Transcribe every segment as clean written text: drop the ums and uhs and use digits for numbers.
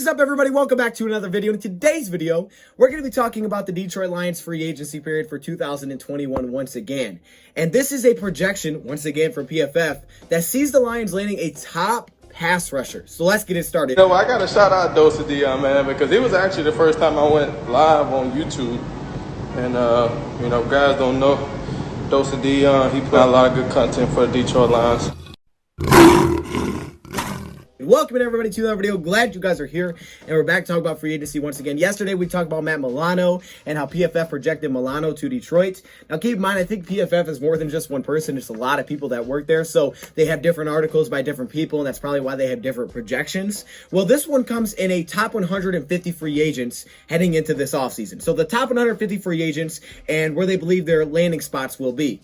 What's up, everybody? Welcome back to another video. In today's video, we're going to be talking about the Detroit Lions free agency period for 2021 once again. And this is a projection, once again, from PFF that sees the Lions landing a top pass rusher. So let's get it started. You know, I got to shout out DoseOfDion, man, because it was actually the first time I went live on YouTube. And, guys don't know, DoseOfDion, he put out a lot of good content for the Detroit Lions. Welcome everybody to another video. Glad you guys are here, and we're back to talk about free agency once again. Yesterday we talked about Matt Milano and how PFF projected Milano to Detroit. Now keep in mind, I think PFF is more than just one person. It's a lot of people that work there, so they have different articles by different people, and that's probably why they have different projections. Well, this one comes in a top 150 free agents heading into this offseason. So the top 150 free agents and where they believe their landing spots will be.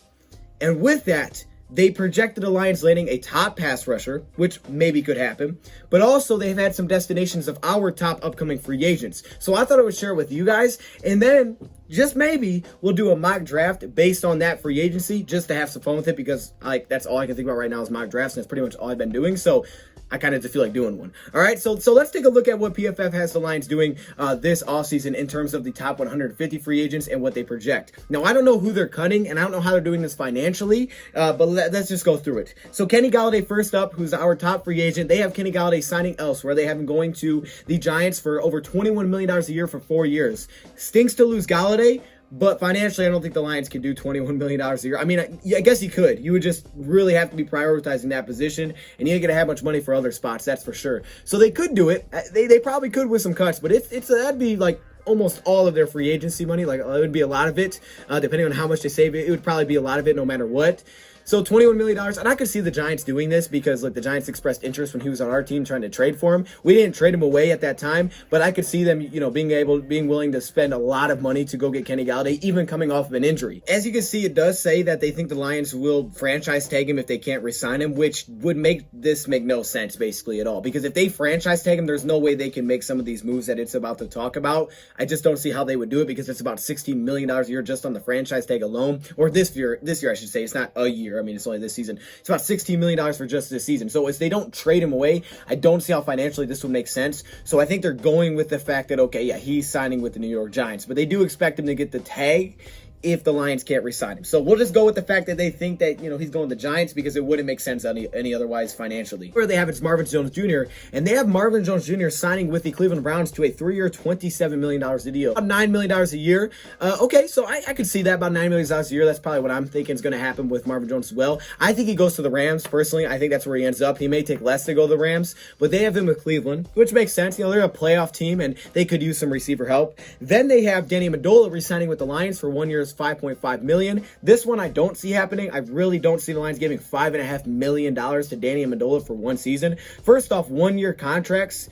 And with that, they projected the Lions landing a top pass rusher, which maybe could happen, but also they've had some destinations of our top upcoming free agents. So I thought I would share it with you guys, and then just maybe we'll do a mock draft based on that free agency just to have some fun with it, because that's all I can think about right now is mock drafts, and that's pretty much all I've been doing. So I kind of just feel like doing one. All right, so let's take a look at what PFF has the Lions doing this offseason in terms of the top 150 free agents and what they project. Now, I don't know who they're cutting, and I don't know how they're doing this financially, but let's just go through it. So Kenny Golladay first up, who's our top free agent. They have Kenny Golladay signing elsewhere. They have him going to the Giants for over $21 million a year for 4 years. Stinks to lose Golladay, but financially, I don't think the Lions can do $21 million a year. I mean, I guess you could. You would just really have to be prioritizing that position, and you ain't going to have much money for other spots, that's for sure. So they could do it. They probably could with some cuts, but that'd be like almost all of their free agency money. Like, it would be a lot of it, depending on how much they save. It would probably be a lot of it no matter what. So $21 million, and I could see the Giants doing this because the Giants expressed interest when he was on our team trying to trade for him. We didn't trade him away at that time, but I could see them, being willing to spend a lot of money to go get Kenny Golladay, even coming off of an injury. As you can see, it does say that they think the Lions will franchise tag him if they can't re-sign him, which would make no sense basically at all. Because if they franchise tag him, there's no way they can make some of these moves that it's about to talk about. I just don't see how they would do it because it's about $16 million a year just on the franchise tag alone, or this year I should say. It's not a year. I mean, it's only this season. It's about $16 million for just this season. So if they don't trade him away, I don't see how financially this would make sense. So I think they're going with the fact that, okay, yeah, he's signing with the New York Giants, but they do expect him to get the tag if the Lions can't re-sign him. So we'll just go with the fact that they think that, he's going to the Giants because it wouldn't make sense any otherwise financially. Where they have it's Marvin Jones Jr., and they have Marvin Jones Jr. signing with the Cleveland Browns to a 3-year, $27 million deal. About $9 million a year. Okay, so I could see that, about $9 million a year. That's probably what I'm thinking is going to happen with Marvin Jones as well. I think he goes to the Rams, personally. I think that's where he ends up. He may take less to go to the Rams, but they have him with Cleveland, which makes sense. They're a playoff team, and they could use some receiver help. Then they have Danny Amendola re-signing with the Lions for 1 year's $5.5 million. This one I don't see happening. I really don't see the Lions giving $5.5 million to Danny Amendola for one season. First off, 1 year contracts,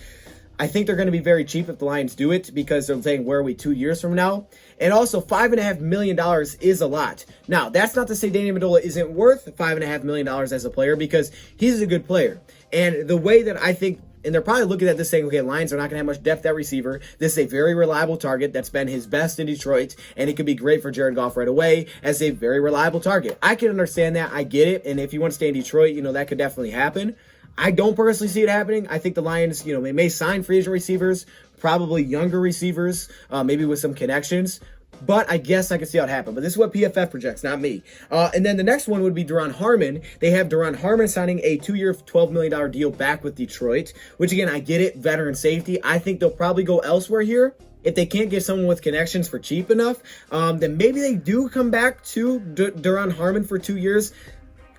I think they're going to be very cheap if the Lions do it because they're saying, where are we 2 years from now? And also, $5.5 million is a lot. Now, that's not to say Danny Amendola isn't worth $5.5 million as a player, because he's a good player. And the way that I think, and they're probably looking at this saying, okay, Lions are not going to have much depth at receiver. This is a very reliable target that's been his best in Detroit, and it could be great for Jared Goff right away as a very reliable target. I can understand that. I get it. And if you want to stay in Detroit, that could definitely happen. I don't personally see it happening. I think the Lions, they may sign free agent receivers, probably younger receivers, maybe with some connections. But I guess I can see how it happened. But this is what PFF projects, not me. And then the next one would be Duron Harmon. They have Duron Harmon signing a 2-year, $12 million deal back with Detroit, which, again, I get it, veteran safety. I think they'll probably go elsewhere here. If they can't get someone with connections for cheap enough, then maybe they do come back to Duron Harmon for 2 years.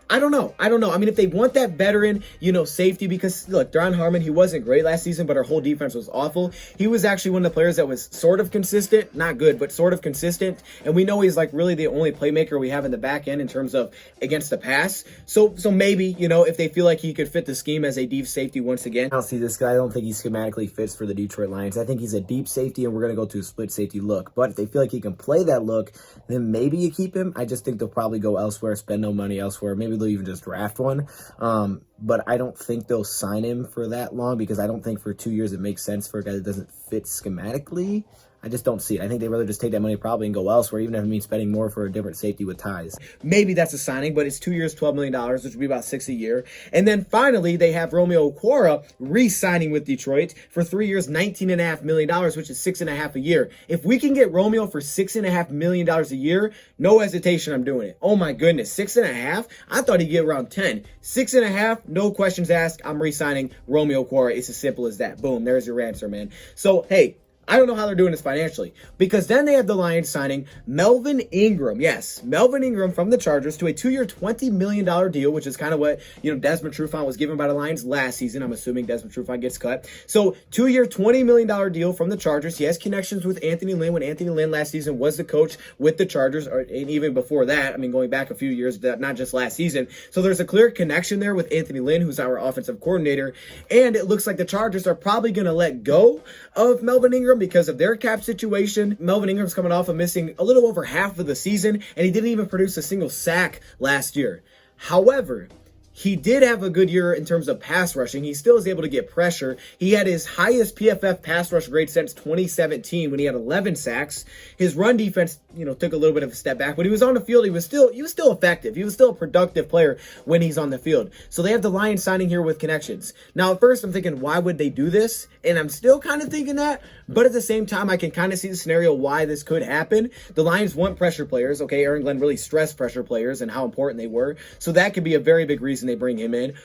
I don't know. I mean, if they want that veteran, safety, because look, Duron Harmon, he wasn't great last season, but our whole defense was awful. He was actually one of the players that was sort of consistent, not good, but sort of consistent. And we know he's like really the only playmaker we have in the back end in terms of against the pass. So maybe, if they feel like he could fit the scheme as a deep safety once again. I don't see this guy. I don't think he schematically fits for the Detroit Lions. I think he's a deep safety, and we're going to go to a split safety look. But if they feel like he can play that look, then maybe you keep him. I just think they'll probably go elsewhere, spend no money elsewhere. Maybe they'll even just draft one. But I don't think they'll sign him for that long, because I don't think for 2 years it makes sense for a guy that doesn't fit schematically. I just don't see it. I think they'd rather just take that money probably and go elsewhere, even if it means spending more for a different safety with ties. Maybe that's a signing, but it's 2 years, $12 million, which would be about $6 a year. And then finally, they have Romeo Okwara re-signing with Detroit for 3 years, $19.5 million, which is $6.5 a year. If we can get Romeo for $6.5 million a year, no hesitation, I'm doing it. Oh my goodness, 6.5? I thought he'd get around 10. 6.5, no questions asked. I'm re-signing Romeo Okwara. It's as simple as that. Boom, there's your answer, man. So, hey, I don't know how they're doing this financially, because then they have the Lions signing Melvin Ingram. Yes, Melvin Ingram from the Chargers to a 2-year, $20 million deal, which is kind of what, Desmond Trufant was given by the Lions last season. I'm assuming Desmond Trufant gets cut. So 2-year, $20 million deal from the Chargers. He has connections with Anthony Lynn when Anthony Lynn last season was the coach with the Chargers, and even before that, going back a few years, not just last season. So there's a clear connection there with Anthony Lynn, who's our offensive coordinator, and it looks like the Chargers are probably going to let go of Melvin Ingram because of their cap situation. Melvin Ingram's coming off of missing a little over half of the season, and he didn't even produce a single sack last year. However, he did have a good year in terms of pass rushing. He still was able to get pressure. He had his highest PFF pass rush grade since 2017 when he had 11 sacks. His run defense, took a little bit of a step back. When he was on the field, he was still effective. He was still a productive player when he's on the field. So they have the Lions signing here with connections. Now, at first, I'm thinking, why would they do this? And I'm still kind of thinking that. But at the same time, I can kind of see the scenario why this could happen. The Lions want pressure players. Okay, Aaron Glenn really stressed pressure players and how important they were. So that could be a very big reason they bring him in.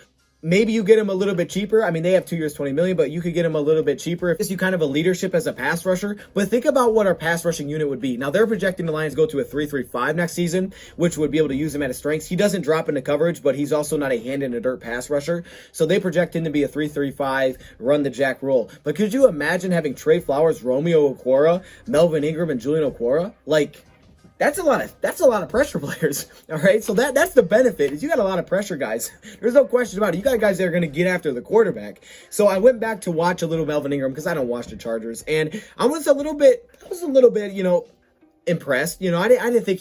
Maybe you get him a little bit cheaper. They have 2 years, $20 million, but you could get him a little bit cheaper if you kind of a leadership as a pass rusher. But think about what our pass rushing unit would be. Now, they're projecting the Lions go to a 3-3-5 next season, which would be able to use him at his strengths. He doesn't drop into coverage, but he's also not a hand-in-the-dirt pass rusher. So they project him to be a 3-3-5, run-the-jack roll. But could you imagine having Trey Flowers, Romeo Okwara, Melvin Ingram, and Julian Okwara? That's a lot of pressure players. All right. So that's the benefit, is you got a lot of pressure guys. There's no question about it. You got guys that are going to get after the quarterback. So I went back to watch a little Melvin Ingram because I don't watch the Chargers, and I was a little bit, impressed. I didn't think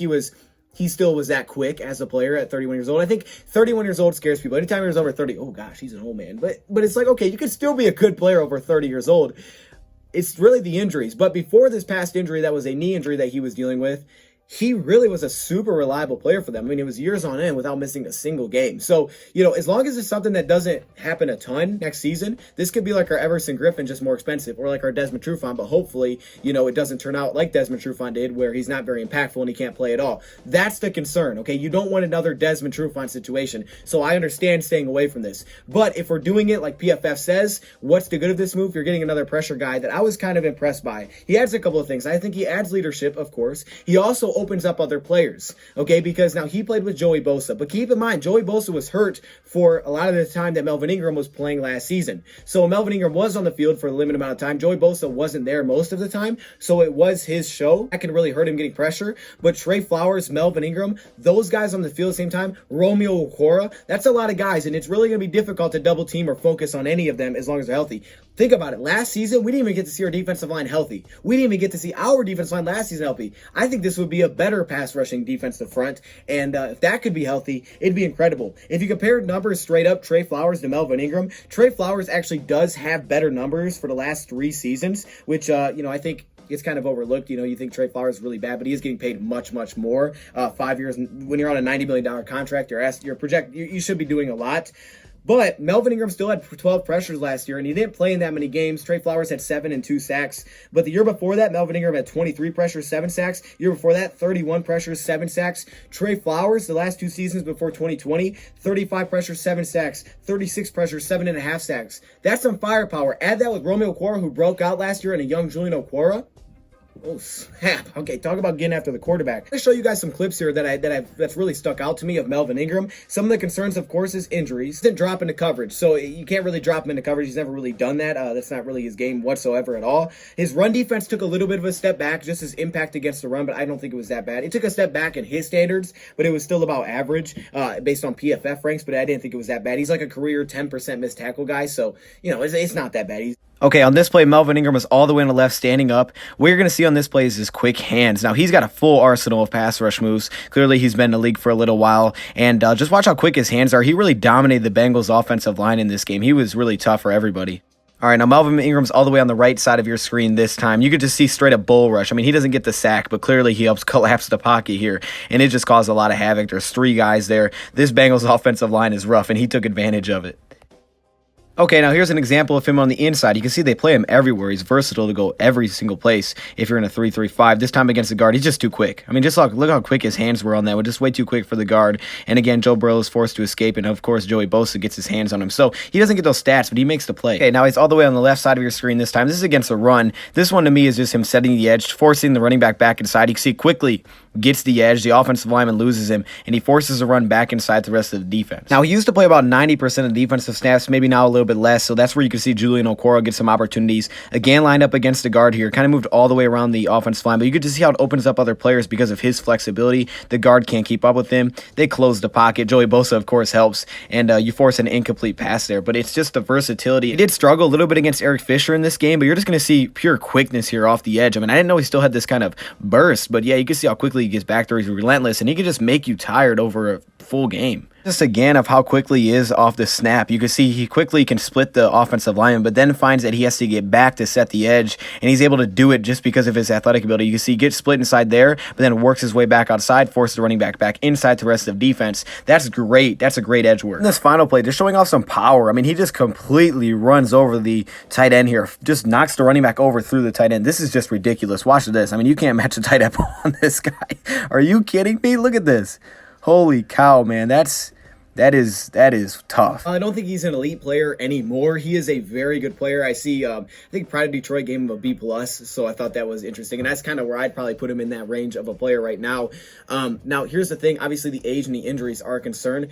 he still was that quick as a player at 31 years old. I think 31 years old scares people. Anytime he was over 30, oh gosh, he's an old man. But it's like, okay, you could still be a good player over 30 years old. It's really the injuries. But before this past injury, that was a knee injury that he was dealing with, he really was a super reliable player for them. It was years on end without missing a single game. So, as long as it's something that doesn't happen a ton next season, this could be like our Everson Griffin, just more expensive, or like our Desmond Trufant, but hopefully, it doesn't turn out like Desmond Trufant did, where he's not very impactful and he can't play at all. That's the concern, okay? You don't want another Desmond Trufant situation. So I understand staying away from this. But if we're doing it like PFF says, what's the good of this move? You're getting another pressure guy that I was kind of impressed by. He adds a couple of things. I think he adds leadership, of course. He also opens up other players, okay? Because now he played with Joey Bosa, but keep in mind, Joey Bosa was hurt for a lot of the time that Melvin Ingram was playing last season. So Melvin Ingram was on the field for a limited amount of time. Joey Bosa wasn't there most of the time, so it was his show. That can really hurt him getting pressure. But Trey Flowers, Melvin Ingram, those guys on the field at the same time, Romeo Okwara, that's a lot of guys, and it's really going to be difficult to double team or focus on any of them as long as they're healthy. Think about it. Last season, we didn't even get to see our defensive line healthy. We didn't even get to see our defensive line last season healthy. I think this would be a better pass rushing defensive front, and if that could be healthy, it'd be incredible. If you compare numbers straight up, Trey Flowers to Melvin Ingram, Trey Flowers actually does have better numbers for the last 3 seasons, which, I think it's kind of overlooked. You think Trey Flowers is really bad, but he is getting paid much, much more. 5 years, when you're on a $90 million contract, you should be doing a lot. But Melvin Ingram still had 12 pressures last year, and he didn't play in that many games. Trey Flowers had 7 and 2 sacks. But the year before that, Melvin Ingram had 23 pressures, 7 sacks. Year before that, 31 pressures, 7 sacks. Trey Flowers, the last 2 seasons before 2020, 35 pressures, 7 sacks. 36 pressures, 7.5 sacks. That's some firepower. Add that with Romeo Okwara, who broke out last year, and a young Julian Okwara. Oh, snap. Okay, talk about getting after the quarterback. I'm going to show you guys some clips here that's really stuck out to me of Melvin Ingram. Some of the concerns, of course, is injuries. He didn't drop into coverage, so you can't really drop him into coverage. He's never really done that. That's not really his game whatsoever at all. His run defense took a little bit of a step back, just his impact against the run, but I don't think it was that bad. It took a step back in his standards, but it was still about average based on PFF ranks, but I didn't think it was that bad. He's like a career 10% missed tackle guy, so, it's not that bad. Okay, on this play, Melvin Ingram was all the way on the left, standing up. What you're going to see on this play is his quick hands. Now, he's got a full arsenal of pass rush moves. Clearly, he's been in the league for a little while. And just watch how quick his hands are. He really dominated the Bengals' offensive line in this game. He was really tough for everybody. All right, now Melvin Ingram's all the way on the right side of your screen this time. You could just see straight up bull rush. I mean, he doesn't get the sack, but clearly he helps collapse the pocket here, and it just caused a lot of havoc. There's 3 guys there. This Bengals offensive line is rough, and he took advantage of it. Okay, now here's an example of him on the inside. You can see they play him everywhere. He's versatile to go every single place if you're in a 3-3-5. This time against the guard, he's just too quick. I mean, just look how quick his hands were on that. Just way too quick for the guard. And again, Joe Burrow is forced to escape, and of course, Joey Bosa gets his hands on him. So he doesn't get those stats, but he makes the play. Okay, now he's all the way on the left side of your screen this time. This is against the run. This one to me is just him setting the edge, forcing the running back inside. You can see quickly gets the edge. The offensive lineman loses him, and he forces a run back inside the rest of the defense. Now, he used to play about 90% of defensive snaps, maybe now a little bit less, so that's where you can see Julian Okwara get some opportunities. Again, lined up against the guard here, kind of moved all the way around the offensive line, but you could just see how it opens up other players because of his flexibility. The guard can't keep up with him. They close the pocket. Joey Bosa, of course, helps, and you force an incomplete pass there, but it's just the versatility. He did struggle a little bit against Eric Fisher in this game, but you're just going to see pure quickness here off the edge. I mean, I didn't know he still had this kind of burst, but yeah, you can see how quickly he gets back there. He's relentless, and he can just make you tired over a full game. Just again of how quickly he is off the snap. You can see he quickly can split the offensive lineman, but then finds that he has to get back to set the edge, and he's able to do it just because of his athletic ability. You can see he gets split inside there, but then works his way back outside, forces the running back inside the rest of defense. That's great. That's a great edge work. In this final play, just showing off some power. I mean, he just completely runs over the tight end here, just knocks the running back over through the tight end. This is just ridiculous. Watch this. I mean, you can't match a tight end on this guy. Are you kidding me? Look at this. Holy cow, man. That is tough. I don't think he's an elite player anymore. He is a very good player. I see, I think Pride of Detroit gave him a B+, so I thought that was interesting. And that's kind of where I'd probably put him in that range of a player right now. Now, here's the thing. Obviously, the age and the injuries are a concern.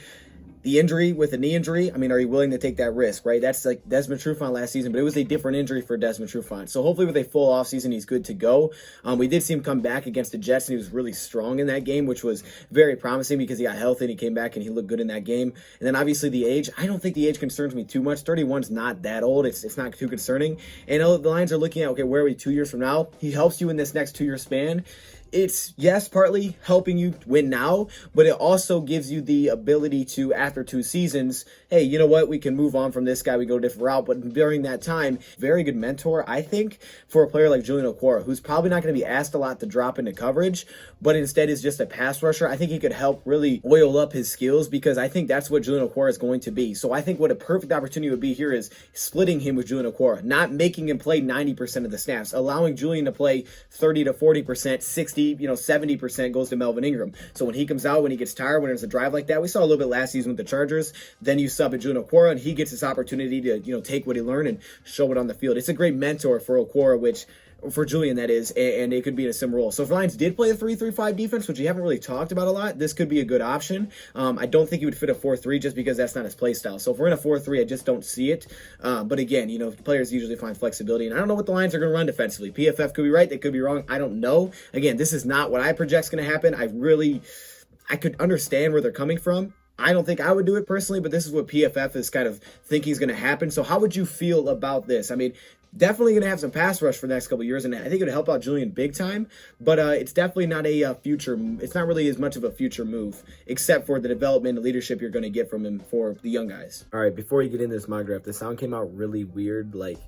The injury with a knee injury, I mean, are you willing to take that risk, right? That's like Desmond Trufant last season, but it was a different injury for Desmond Trufant. So hopefully with a full offseason, he's good to go. We did see him come back against the Jets, and he was really strong in that game, which was very promising because he got healthy and he came back and he looked good in that game. And then obviously the age, I don't think the age concerns me too much. 31's not that old. It's not too concerning. And the Lions are looking at, okay, where are we 2 years from now? He helps you in this next 2-year span. It's, yes, partly helping you win now, but it also gives you the ability to, after 2 seasons, hey, you know what, we can move on from this guy, we go a different route. But during that time, very good mentor, I think, for a player like Julian Okwara, who's probably not going to be asked a lot to drop into coverage, but instead is just a pass rusher. I think he could help really oil up his skills, because I think that's what Julian Okwara is going to be. So I think what a perfect opportunity would be here is splitting him with Julian Okwara, not making him play 90% of the snaps, allowing Julian to play 30 to 40%, 60, 70% goes to Melvin Ingram. So when he comes out, when he gets tired, when there's a drive like that, we saw a little bit last season with the Chargers, then you sub at Julian Okwara, and he gets this opportunity to, take what he learned and show it on the field. It's a great mentor for Okwara, for Julian, that is, and it could be in a similar role. So if Lions did play a 3-3-5 defense, which you haven't really talked about a lot, this could be a good option. I don't think he would fit a 4-3 just because that's not his play style. So if we're in a 4-3, I just don't see it. But again, players usually find flexibility, and I don't know what the Lions are going to run defensively. PFF could be right, they could be wrong. I don't know. Again, this is not what I project is going to happen. I could understand where they're coming from. I don't think I would do it personally, but this is what PFF is kind of thinking is going to happen. So how would you feel about this? I mean, definitely going to have some pass rush for the next couple of years, and I think it would help out Julian big time, but it's definitely not it's not really as much of a future move, except for the development and leadership you're going to get from him for the young guys. All right, before you get into this mock draft, the sound came out really weird. Like,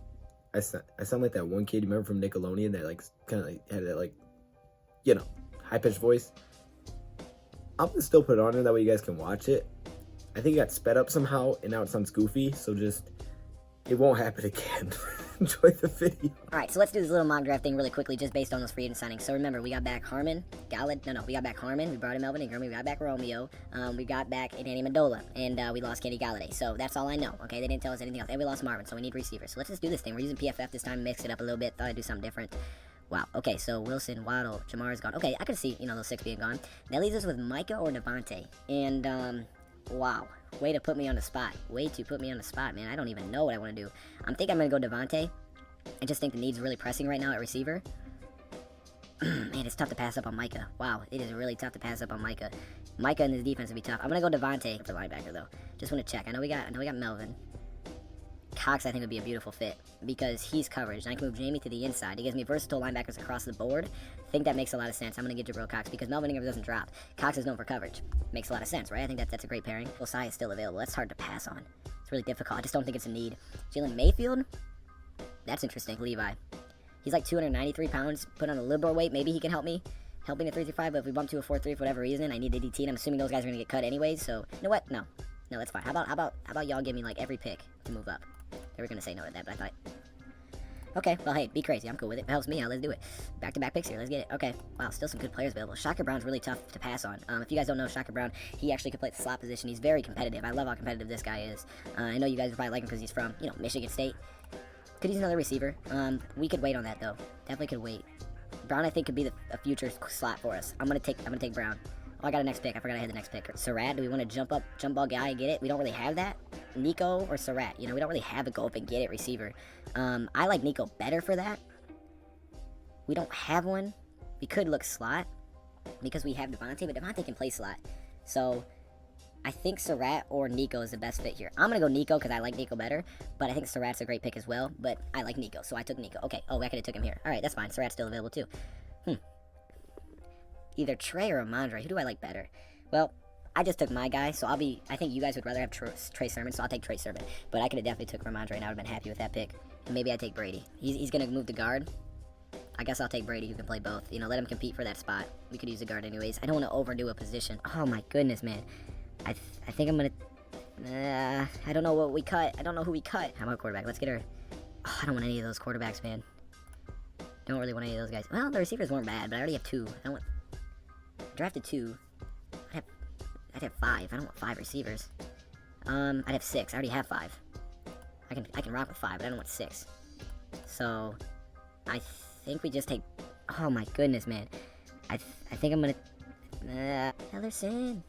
I sound like that one kid, you remember from Nickelodeon, that kind of had that high-pitched voice. I'm going to still put it on there, that way you guys can watch it. I think it got sped up somehow, and now it sounds goofy, so it won't happen again. Enjoy the video. All right, so let's do this little mock draft thing really quickly, just based on those free agent signings. So remember, we got back Harmon, we got back Harmon, we brought in Melvin Ingram, we got back Romeo, we got back Danny Mendola, and we lost Kenny Golladay. So that's all I know, okay? They didn't tell us anything else. And we lost Marvin, so we need receivers. So let's just do this thing. We're using PFF this time, mix it up a little bit. Thought I'd do something different. Wow, okay, so Wilson, Waddle, Jamar is gone. Okay, I could see, those 6 being gone. That leaves us with Micah or Devontae. And, wow. Way to put me on the spot. Way to put me on the spot, man. I don't even know what I want to do. I think I'm going to go Devontae. I just think the need's really pressing right now at receiver. Man, it's tough to pass up on Micah. Wow, it is really tough to pass up on Micah. Micah in this defense would be tough. I'm going to go Devontae for linebacker, though. Just want to check. I know we got Melvin. Cox, I think, would be a beautiful fit because he's coverage. And I can move Jamie to the inside. He gives me versatile linebackers across the board. I think that makes a lot of sense. I'm going to get Jabril Cox because Melvin Ingram doesn't drop. Cox is known for coverage. Makes a lot of sense, right? I think that's a great pairing. Osai is still available. That's hard to pass on. It's really difficult. I just don't think it's a need. Jalen Mayfield? That's interesting. Levi. He's like 293 pounds, put on a liberal weight. Maybe he can help me to 335, but if we bump to a 4-3 for whatever reason, I need the DT, and I'm assuming those guys are going to get cut anyways, so, you know what? No, that's fine. How about y'all give me, like, every pick to move up? They were going to say no to that, but I thought, okay, well, hey, be crazy. I'm cool with it. It helps me out. Let's do it. Back-to-back picks here. Let's get it. Okay. Wow, still some good players available. Shocker Brown's really tough to pass on. If you guys don't know Shocker Brown, he actually can play the slot position. He's very competitive. I love how competitive this guy is. I know you guys would probably like him because he's from, you know, Michigan State. Could use another receiver. We could wait on that, though. Definitely could wait. Brown, I think, could be a future slot for us. I'm gonna take Brown. Oh, I got a next pick. I forgot I had the next pick. Surratt, do we want to jump ball guy and get it? We don't really have that. Nico or Surratt, you know, we don't really have a go up and get it receiver. I like Nico better for that. We don't have one. We could look slot because we have Devontae, but Devontae can play slot. So I think Surratt or Nico is the best fit here. I'm going to go Nico because I like Nico better, but I think Surratt's a great pick as well, but I like Nico, so I took Nico. Okay, oh, I could have took him here. All right, that's fine. Surratt's still available too. Either Trey or Amandre. Who do I like better? Well, I just took my guy, so I think you guys would rather have Trey Sermon, so I'll take Trey Sermon. But I could have definitely took Ramondre, and I would have been happy with that pick. And maybe I'd take Brady. He's going to move the guard. I guess I'll take Brady, who can play both. You know, let him compete for that spot. We could use the guard anyways. I don't want to overdo a position. Oh, my goodness, man. I think I'm going to... I don't know what we cut. I don't know who we cut. How about quarterback? Let's get her... Oh, I don't want any of those quarterbacks, man. Don't really want any of those guys. Well, the receivers weren't bad, but I already have 2. I don't want... Drafted 2. I'd have 5. I don't want 5 receivers. I'd have 6. I already have 5. I can rock with 5, but I don't want 6. So, I think we just take... Oh my goodness, man. I think I'm gonna... Hellerson.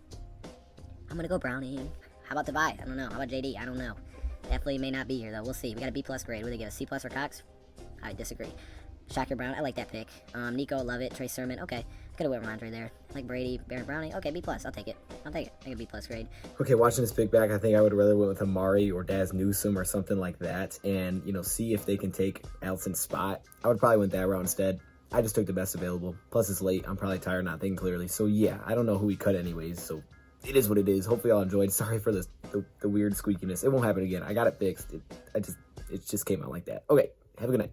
I'm gonna go Browning. How about Tobias? I don't know. How about JD? I don't know. Definitely may not be here, though. We'll see. We got a B+ grade. What do they get? A C+ for Cox? I disagree. Shocker Brown. I like that pick. Nico, love it. Trey Sermon. Okay. Could have went Ramondre there. I like Brady, Baron Browning. Okay, B+. I'll take it. I think a B+ grade. Okay, watching this pick back, I think I would rather went with Amari or Daz Newsome or something like that, and you know, see if they can take Allison's spot. I would probably went that route instead. I just took the best available. Plus, it's late. I'm probably tired, not thinking clearly. So yeah, I don't know who we cut anyways. So it is what it is. Hopefully, y'all enjoyed. Sorry for the weird squeakiness. It won't happen again. I got it fixed. It just came out like that. Okay, have a good night.